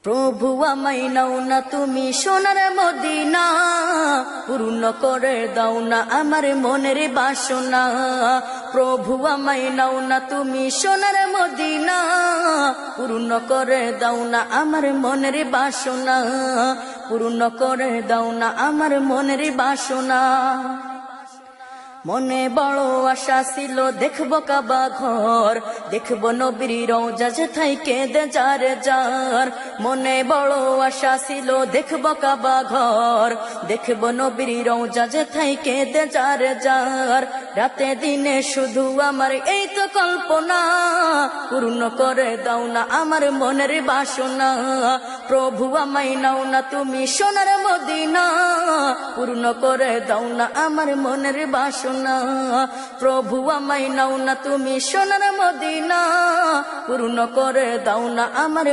প্রভু আমায় নাও না তুমি সোনার মদিনা, পূর্ণ করে দাও না আমার মনের বাসনা। প্রভু আমায় নাও না তুমি সোনার মদিনা, পূর্ণ করে দাও না আমার মনের বাসনা, পূর্ণ করে দাও না আমার মনের বাসনা। মনে বড় আশা ছিল দেখবো কাবা ঘর, দেখবো নবীর রওজা যেথায় কেঁদে যার যার। মনে বড় আশা ছিল দেখবো কাবা ঘর, দেখবো নবীর রওজা যেথায় কেঁদে যার যার। রাতে দিনে শুধু আমার এই তো কল্পনা, পূর্ণ করে দাও না আমার মনের বাসনা। প্রভু আমায় নাও না তুমি সোনার মদিনা, পূর্ণ করে দাও না আমার মনের বাসনা। প্রভু আমায় নাও না তুমি সোনার মদিনা, পূর্ণ করে দাও না আমার